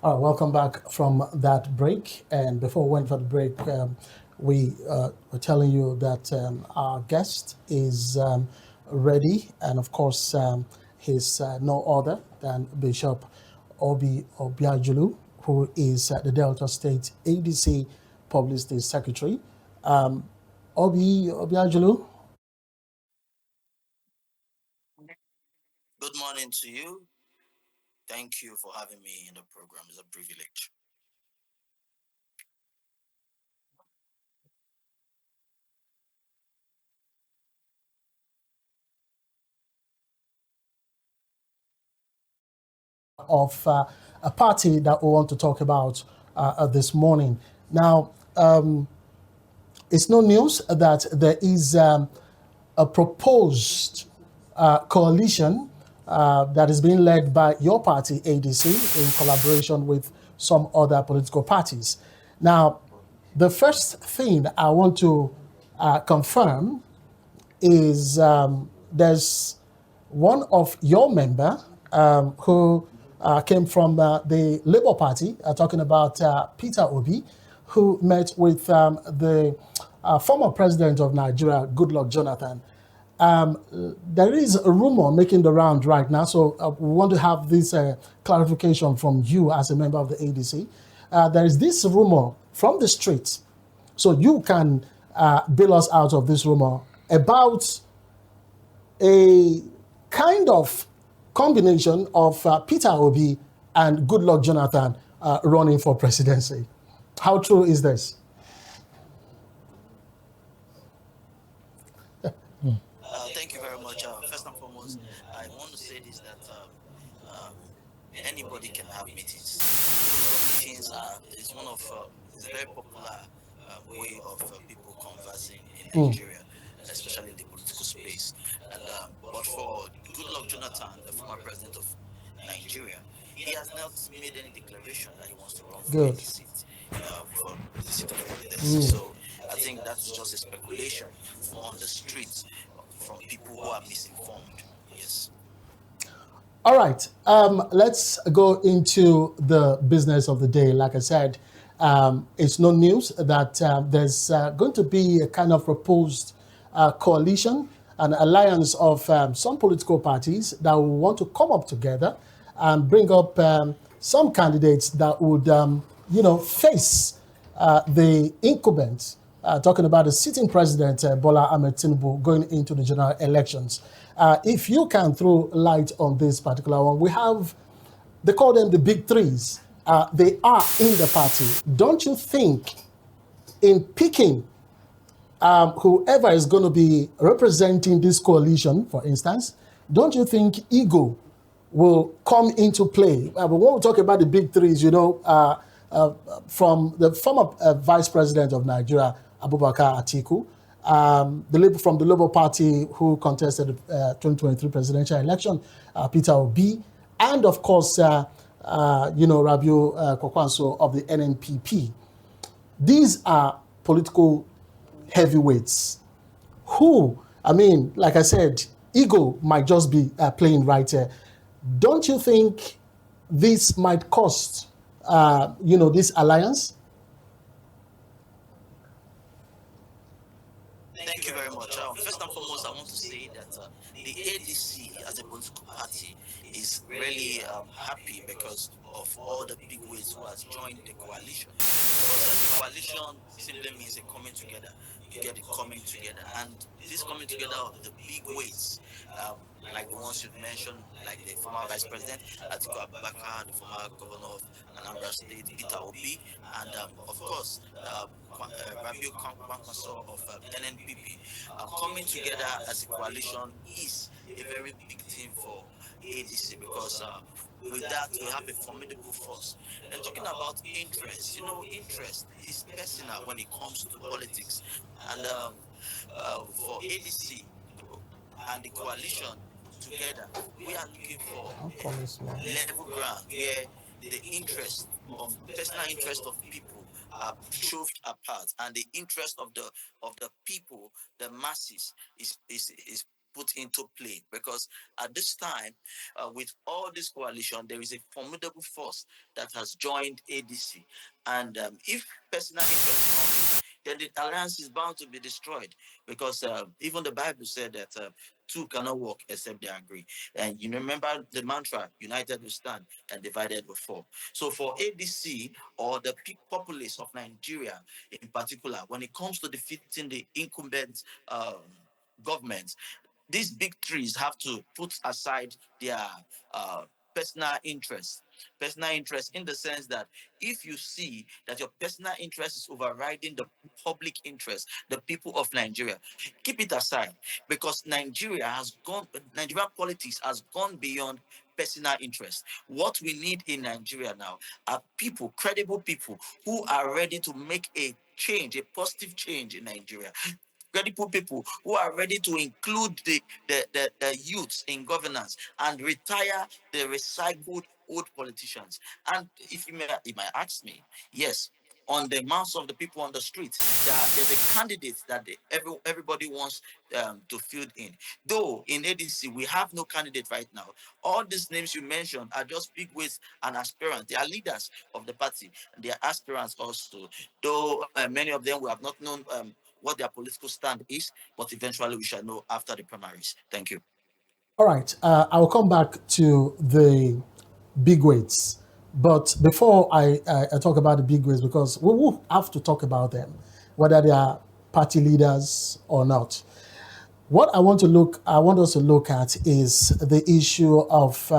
All right, welcome back from that break. And before we went for the break, we were telling you that our guest is ready. And of course, he's no other than Bishop Obi Obiajulu, who is the Delta State ADC Publicity Secretary. Obi Obiajulu, Good morning to you. Thank you for having me in the program. It's a privilege. of a party that we want to talk about this morning. Now, it's no news that there is a proposed coalition that is being led by your party, ADC, in collaboration with some other political parties. Now, the first thing I want to confirm is there's one of your member who came from the Labour Party, talking about Peter Obi, who met with the former president of Nigeria, Goodluck Jonathan. There is a rumor making the round right now, so we want to have this clarification from you as a member of the ADC. There is this rumor from the streets, so you can bail us out of this rumor about a kind of combination of Peter Obi and Goodluck Jonathan running for presidency. How true is this? Thank you very much. First and foremost, I want to say this that um, anybody can have meetings. Meetings is one of it's a very popular way of people conversing in Nigeria, especially in the political space. And but for Goodluck Jonathan, the former president of Nigeria, he has not made any declaration that he wants to run for Good. any seat for the seat of presidency. So I think that's just a speculation on the streets from people who are misinformed. Yes. All right, let's go into the business of the day. Like I said, it's no news that there's going to be a kind of proposed coalition, an alliance of some political parties that will want to come up together and bring up some candidates that would, face the incumbent, talking about the sitting president, Bola Ahmed Tinubu, going into the general elections. If you can throw light on this particular one, we have, they call them the big threes. They are in the party. Don't you think in picking whoever is going to be representing this coalition, for instance, don't you think ego will come into play? But when we talk about the big threes, from the former vice president of Nigeria, Abubakar Atiku, from the Labour Party who contested the 2023 presidential election, Peter Obi, and of course, Rabiu Kwakwanso of the NNPP. These are political heavyweights who, I mean, like I said, ego might just be playing right here. Don't you think this might cost, this alliance? Thank you very much. First and foremost, I want to say that the ADC as a political party is really happy because of all the big ways who has joined the coalition. Because the coalition simply means a coming together. You get it coming together, and this coming together of the big weights, like the ones you've mentioned, like the former vice president Atiku Abubakar, the former governor of Anambra State Peter Obi, and of course Rabiu Kwankwaso of NNPP, coming together as a coalition is a very big thing for ADC because with that we have a formidable force. And talking about interest, interest is personal when it comes to politics. And for ADC and the coalition together, we are looking for level ground where the interest of personal interest of people are shoved apart, and the interest of the people, the masses, is put into play, because at this time, with all this coalition, there is a formidable force that has joined ADC. And if personal interest comes in, then the alliance is bound to be destroyed, because even the Bible said that two cannot walk except they agree. And you remember the mantra, united we stand and divided we fall. So for ADC, or the peak populace of Nigeria in particular, when it comes to defeating the incumbent government, these big trees have to put aside their uh, personal interest. Personal interest, in the sense that if you see that your personal interest is overriding the public interest, the people of Nigeria, keep it aside, because Nigerian politics has gone beyond personal interest. What we need in Nigeria now are people, credible people, who are ready to make a change, a positive change in Nigeria. Credible people who are ready to include the youths in governance and retire the recycled old politicians. And if you might ask me, yes, on the mouths of the people on the street, there's a candidate that everybody wants to field in. Though in ADC, we have no candidate right now. All these names you mentioned are just big wigs and aspirants. They are leaders of the party. They are aspirants also. Though many of them we have not known what their political stand is, but eventually we shall know after the primaries. Thank you. All right, I will come back to the big weights. But before I talk about the big weights, because we will have to talk about them, whether they are party leaders or not. What I want us to look at is the issue of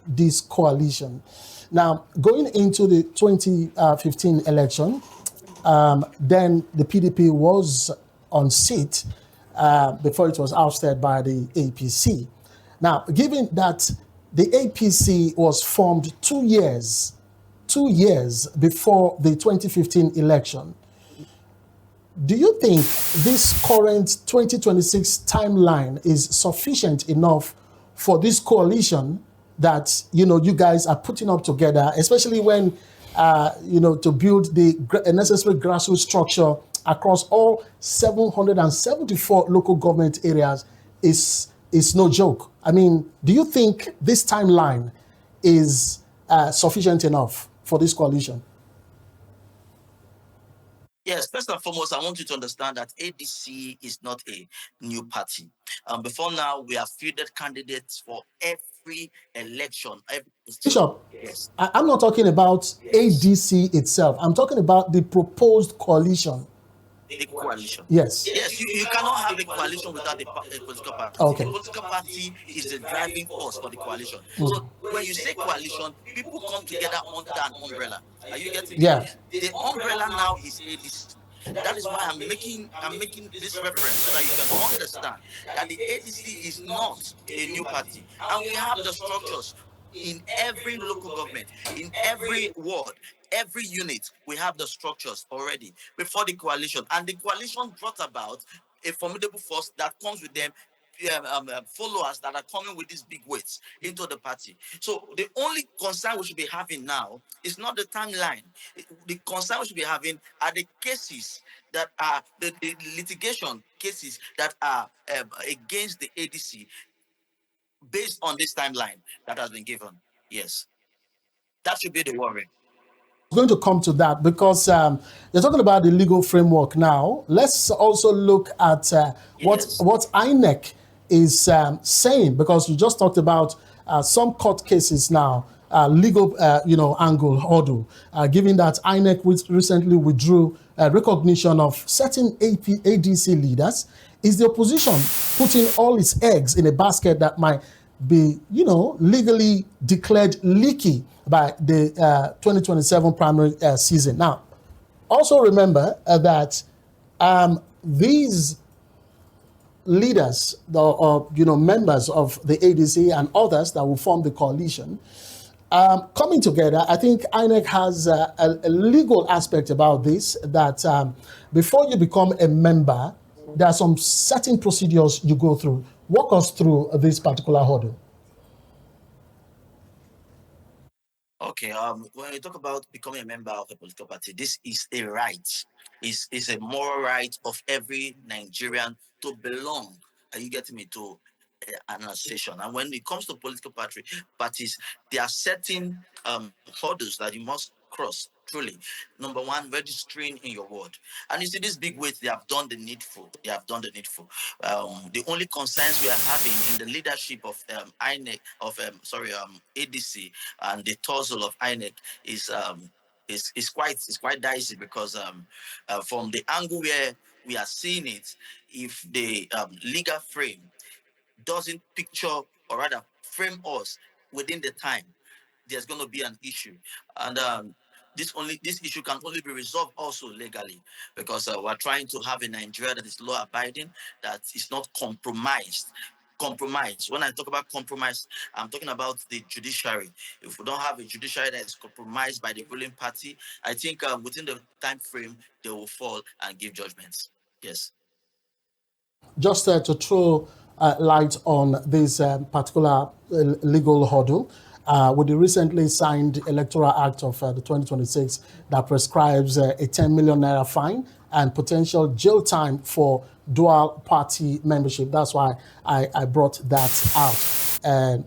this coalition. Now, going into the 2015 election, then the PDP was on seat before it was ousted by the APC. Now, given that the APC was formed 2 years before the 2015 election, do you think this current 2026 timeline is sufficient enough for this coalition that you guys are putting up together, especially when to build the necessary grassroots structure across all 774 local government areas is no joke? I mean, do you think this timeline is sufficient enough for this coalition? Yes, first and foremost, I want you to understand that ADC is not a new party. Before now, we have fielded candidates for every election. Bishop, Yes. I'm not talking about ADC itself. I'm talking about the proposed coalition. The coalition. Yes. Yes, you cannot have a coalition without a political party. Okay. A political party is the driving force for the coalition. So when you say coalition, people come together under an umbrella. Are you getting me? Yeah. The umbrella now is ADC. That is why I'm making this reference so that you can understand that the ADC is not a new party, and we have the structures in every local government, in every ward, every unit. We have the structures already before the coalition, and the coalition brought about a formidable force that comes with them. Followers that are coming with these big weights into the party. So the only concern we should be having now is not the timeline. The concern we should be having are the cases that are the litigation cases that are against the ADC based on this timeline that has been given. Yes, that should be the worry. I was going to come to that because you're talking about the legal framework now. Let's also look at Yes. what INEC is saying, because you just talked about some court cases now, legal angle hurdle, given that INEC recently withdrew recognition of certain ADC leaders. Is the opposition putting all its eggs in a basket that might be, legally declared leaky by the 2027 primary season? Now, also remember that these leaders, or members of the ADC and others that will form the coalition, coming together, I think INEC has a legal aspect about this, that before you become a member, there are some certain procedures you go through. Walk us through this particular hurdle. Okay. When you talk about becoming a member of a political party, this is a right. Is a moral right of every Nigerian to belong. Are you getting me? To an association. And when it comes to political parties, there are certain hurdles that you must cross. Truly, number one, registering in your ward. And you see, these big weights, they have done the needful. They have done the needful. The only concerns we are having in the leadership of INEC, ADC, and the tussle of INEC is quite dicey, because from the angle where we are seeing it, if the legal frame doesn't picture, or rather frame us within the time, there's going to be an issue. And this issue can only be resolved also legally, because we're trying to have a Nigeria that is law abiding, that is not compromised. When I talk about compromise, I'm talking about the judiciary. If we don't have a judiciary that is compromised by the ruling party, I think within the time frame they will fall and give judgments. Yes. Just to throw light on this particular legal hurdle, with the recently signed Electoral Act of the 2026 that prescribes a 10 million naira fine and potential jail time for dual party membership. That's why I brought that out. And,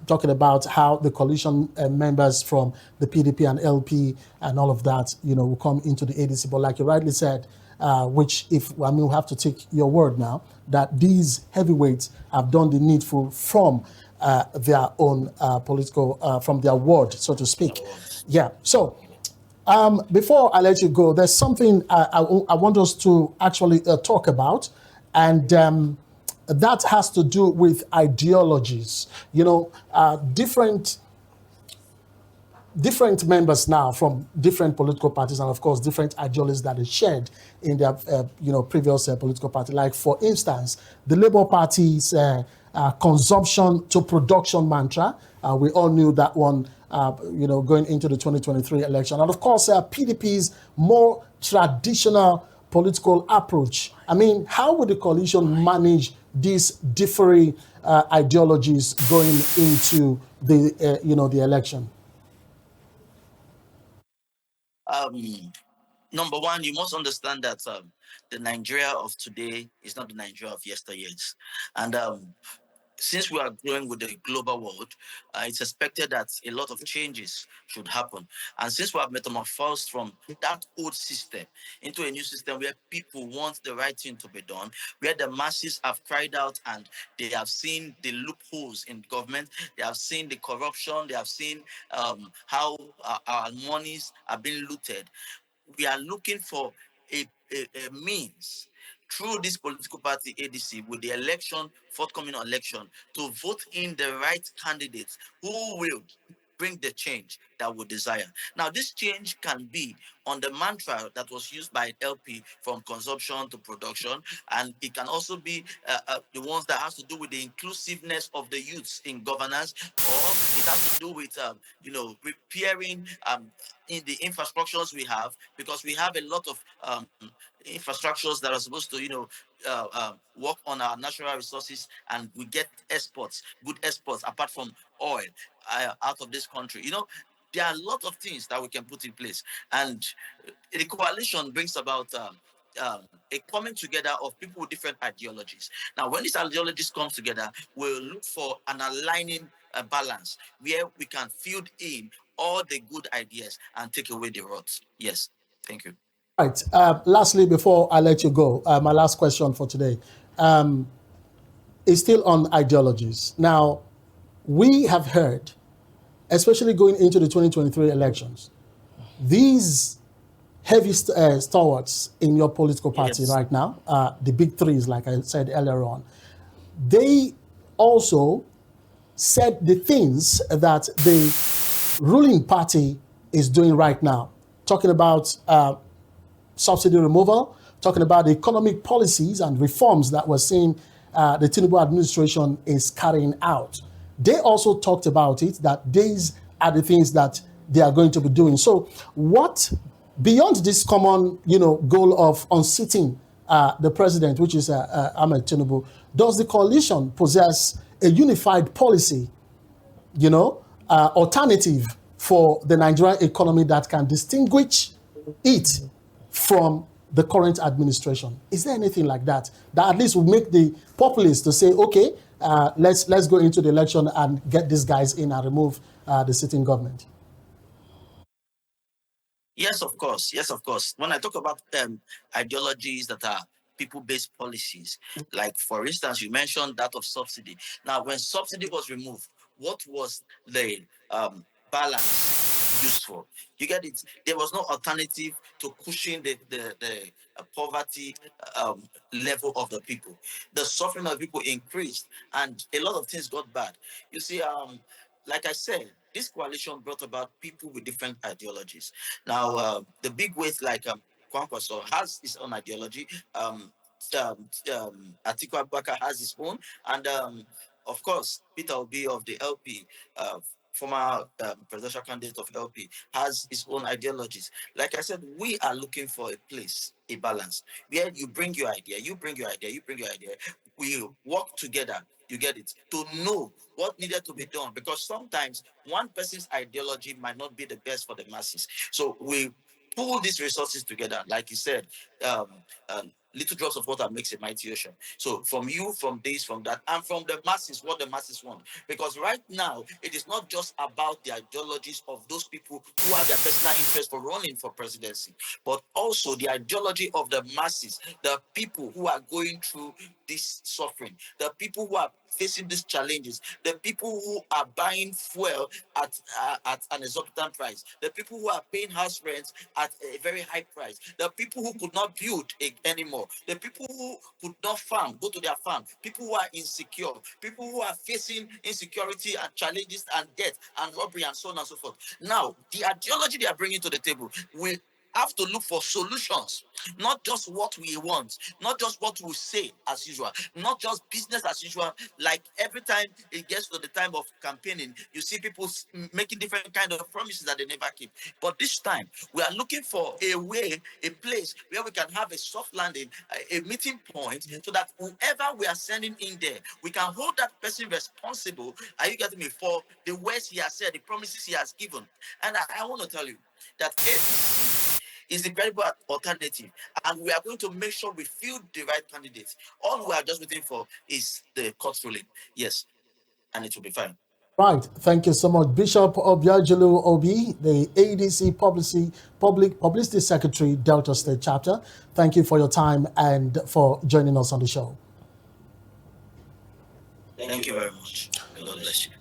talking about how the coalition members from the PDP and LP and all of that, will come into the ADC. But like you rightly said, which we have to take your word now, that these heavyweights have done the needful from their own political, from their ward, so to speak. Yeah. So before I let you go, there's something I want us to actually talk about, and that has to do with ideologies. Different members now from different political parties, and of course different ideologies that is shared in their previous political party. Like, for instance, the Labour Party's consumption to production mantra. We all knew that one, going into the 2023 election. And of course, PDP's more traditional political approach. I mean, how would the coalition manage these differing ideologies going into the election? Number one, you must understand that the Nigeria of today is not the Nigeria of yesteryears. And since we are growing with the global world, it's expected that a lot of changes should happen. And since we have metamorphosed from that old system into a new system where people want the right thing to be done, where the masses have cried out and they have seen the loopholes in government, they have seen the corruption, they have seen how our monies are being looted, we are looking for a means through this political party ADC, with the forthcoming election, to vote in the right candidates who will bring the change that we desire. Now, this change can be on the mantra that was used by LP, from consumption to production, and it can also be the ones that has to do with the inclusiveness of the youths in governance, or it has to do with repairing in the infrastructures we have, because we have a lot of infrastructures that are supposed to work on our natural resources, and we get good exports apart from oil out of this country. There are a lot of things that we can put in place, and the coalition brings about a coming together of people with different ideologies. Now, when these ideologies come together, we'll look for an aligning balance where we can field in all the good ideas and take away the rots. Yes, thank you. Right. Lastly, before I let you go, my last question for today is still on ideologies. Now, we have heard, especially going into the 2023 elections, these heavy stalwarts in your political party right now, the big threes, like I said earlier on, they also said the things that the ruling party is doing right now, talking about subsidy removal, talking about the economic policies and reforms that we're seeing the Tinubu administration is carrying out. They also talked about it, that these are the things that they are going to be doing. So what, beyond this common, goal of unseating the president, which is Ahmed Tinubu, does the coalition possess a unified policy, alternative for the Nigerian economy that can distinguish it from the current administration? Is there anything like that at least will make the populace to say, okay, let's go into the election and get these guys in and remove the sitting government. Yes, of course. Yes, of course. When I talk about ideologies that are people-based policies, like for instance, you mentioned that of subsidy. Now, when subsidy was removed, what was the balance used for? You get it? There was no alternative to cushion the poverty level of the people. The suffering of the people increased, and a lot of things got bad. You see, like I said, this coalition brought about people with different ideologies. Now, the big weight like Kwankwaso has his own ideology. Atiku Abubakar has his own, and of course, Peter Obi of the LP, former presidential candidate of LP, has his own ideologies. Like I said, we are looking for a place, a balance, where you bring your idea, you bring your idea, you bring your idea. We work together. You get it, to know what needed to be done, because sometimes one person's ideology might not be the best for the masses. So we pull these resources together, like you said. um, Little drops of water makes a mighty ocean. So from you, from this, from that, and from the masses, what the masses want. Because right now, it is not just about the ideologies of those people who have their personal interest for running for presidency, but also the ideology of the masses, the people who are going through this suffering, the people who are facing these challenges, the people who are buying fuel at an exorbitant price, the people who are paying house rents at a very high price, the people who could not build anymore, the people who could not farm, go to their farm, people who are insecure, people who are facing insecurity and challenges and death and robbery and so on and so forth. Now, the ideology they are bringing to the table will have to look for solutions, not just what we want, not just what we say as usual, not just business as usual. Like every time it gets to the time of campaigning, you see people making different kind of promises that they never keep. But this time, we are looking for a way, a place where we can have a soft landing, a meeting point, so that whoever we are sending in there, we can hold that person responsible. Are you getting me? For the words he has said, the promises he has given. And I want to tell you that ADC is the credible alternative, and we are going to make sure we field the right candidates. All we are just waiting for is the court ruling. Yes, and it will be fine. Right. Thank you so much, Bishop Obiajulu Obi, the ADC Publicity Secretary, Delta State Chapter. Thank you for your time and for joining us on the show. Thank you very much. God bless you.